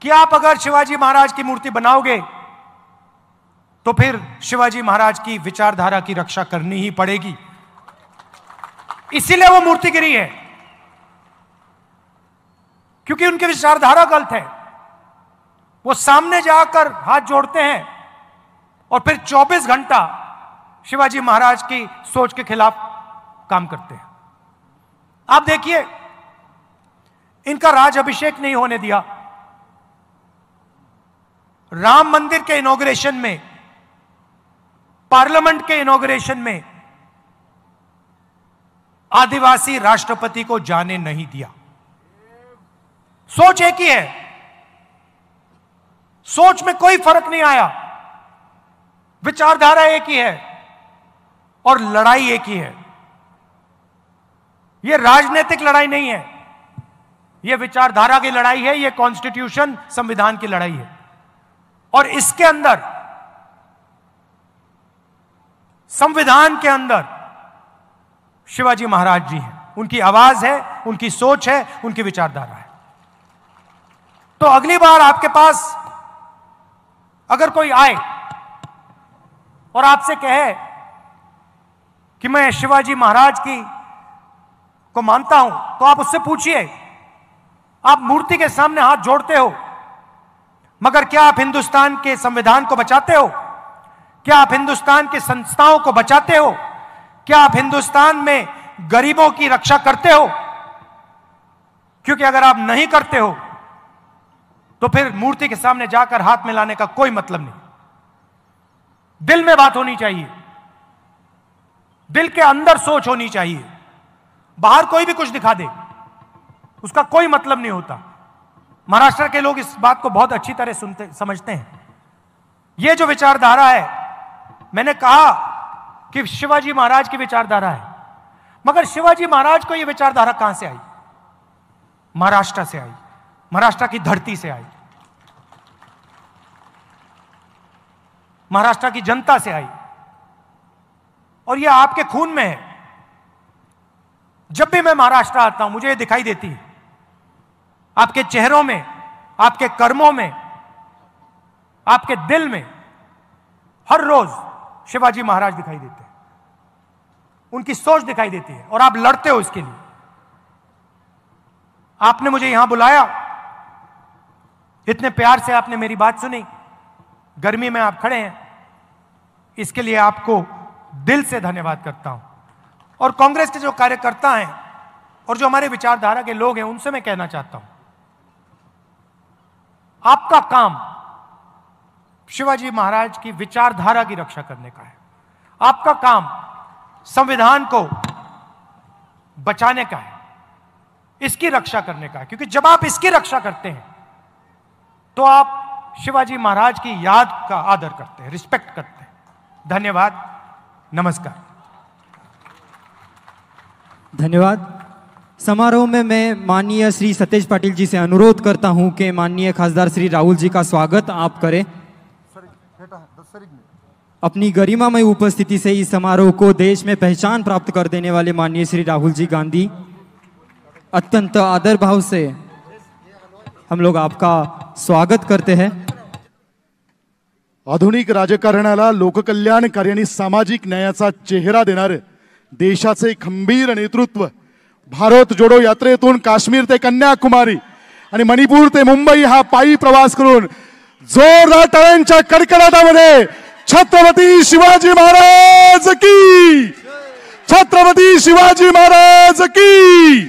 कि आप अगर शिवाजी महाराज की मूर्ति बनाओगे तो फिर शिवाजी महाराज की विचारधारा की रक्षा करनी ही पड़ेगी, इसीलिए वो मूर्ति गिरी है, क्योंकि उनकी विचारधारा गलत है। वो सामने जाकर हाथ जोड़ते हैं और फिर 24 घंटा शिवाजी महाराज की सोच के खिलाफ काम करते हैं। आप देखिए, इनका राज अभिषेक नहीं होने दिया। राम मंदिर के इनॉग्रेशन में, पार्लियामेंट के इनॉग्रेशन में आदिवासी राष्ट्रपति को जाने नहीं दिया। सोच एक ही है, सोच में कोई फर्क नहीं आया, विचारधारा एक ही है और लड़ाई एक ही है। यह राजनीतिक लड़ाई नहीं है, यह विचारधारा की लड़ाई है, यह कॉन्स्टिट्यूशन संविधान की लड़ाई है। और इसके अंदर, संविधान के अंदर शिवाजी महाराज जी हैं, उनकी आवाज है, उनकी सोच है, उनकी विचारधारा है। तो अगली बार आपके पास अगर कोई आए और आपसे कहे कि मैं शिवाजी महाराज को मानता हूं, तो आप उससे पूछिए, आप मूर्ति के सामने हाथ जोड़ते हो, मगर क्या आप हिंदुस्तान के संविधान को बचाते हो? क्या आप हिंदुस्तान की संस्थाओं को बचाते हो? क्या आप हिंदुस्तान में गरीबों की रक्षा करते हो? क्योंकि अगर आप नहीं करते हो तो फिर मूर्ति के सामने जाकर हाथ मिलाने का कोई मतलब नहीं। दिल में बात होनी चाहिए, दिल के अंदर सोच होनी चाहिए। बाहर कोई भी कुछ दिखा दे, उसका कोई मतलब नहीं होता। महाराष्ट्र के लोग इस बात को बहुत अच्छी तरह समझते हैं। यह जो विचारधारा है, मैंने कहा कि शिवाजी महाराज की विचारधारा है, मगर शिवाजी महाराज को यह विचारधारा कहां से आई? महाराष्ट्र से आई, महाराष्ट्र की धरती से आई, महाराष्ट्र की जनता से आई, और यह आपके खून में है। जब भी मैं महाराष्ट्र आता हूं, मुझे यह दिखाई देती है, आपके चेहरों में, आपके कर्मों में, आपके दिल में हर रोज शिवाजी महाराज दिखाई देते हैं, उनकी सोच दिखाई देती है, और आप लड़ते हो इसके लिए। आपने मुझे यहां बुलाया, इतने प्यार से आपने मेरी बात सुनी, गर्मी में आप खड़े हैं, इसके लिए आपको दिल से धन्यवाद करता हूं। और कांग्रेस के जो कार्यकर्ता हैं और जो हमारे विचारधारा के लोग हैं, उनसे मैं कहना चाहता हूं, आपका काम शिवाजी महाराज की विचारधारा की रक्षा करने का है। आपका काम संविधान को बचाने का है, इसकी रक्षा करने का है, क्योंकि जब आप इसकी रक्षा करते हैं तो आप शिवाजी महाराज की याद का आदर करते हैं, रिस्पेक्ट करते हैं। धन्यवाद, नमस्कार। धन्यवाद। समारोह में मैं माननीय श्री सतेज पाटिल जी से अनुरोध करता हूं कि माननीय खासदार श्री राहुल जी का स्वागत आप करें। अपनी गरिमामय उपस्थिति से इस समारोह को देश में पहचान प्राप्त कर देने वाले माननीय श्री राहुल जी गांधी, अत्यंत आदर भाव से हम लोग आपका स्वागत करते हैं। आधुनिक राजकारणाला लोककल्याणकारी आणि सामाजिक न्यायाचा चेहरा देणारे देशाचे खंबीर नेतृत्व, भारत जोडो यात्रेतून काश्मीर ते कन्याकुमारी आणि मणिपूर ते मुंबई हा पायी प्रवास करून जोरदार टाळ्यांच्या कडकडाटामध्ये छत्रपती शिवाजी महाराज की, छत्रपती शिवाजी महाराज की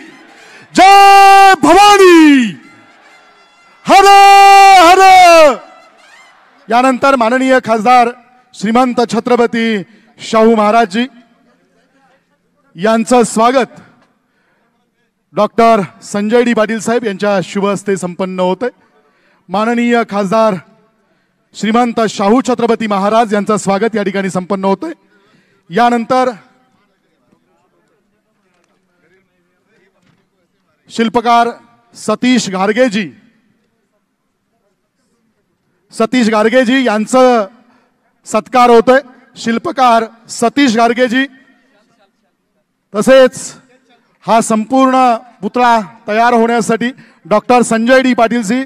जय भवानी, हर हर। यानंतर माननीय खासदार श्रीमंत छत्रपती शाहू महाराज जी यांचं स्वागत डॉक्टर संजय डी पाटील साहेब यांच्या शुभ हस्ते संपन्न होते। माननीय खासदार श्रीमंत शाहू छत्रपती महाराज यांचं स्वागत या ठिकाणी संपन्न होते। यानंतर शिल्पकार सतीश गारगे जी यांचं सत्कार होतोय। शिल्पकार सतीश गारगे जी, तसेच हा संपूर्ण पुतळा तयार होण्यासाठी डॉक्टर संजय डी पाटील जी,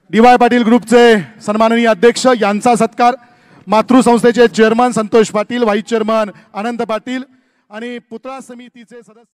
DY पाटील ग्रुपचे सन्माननीय अध्यक्ष यांचा सत्कार, मातृसंस्थेचे chairman Santosh Patil, vice chairman अनंत पाटील आणि पुतळा समितीचे सदस्य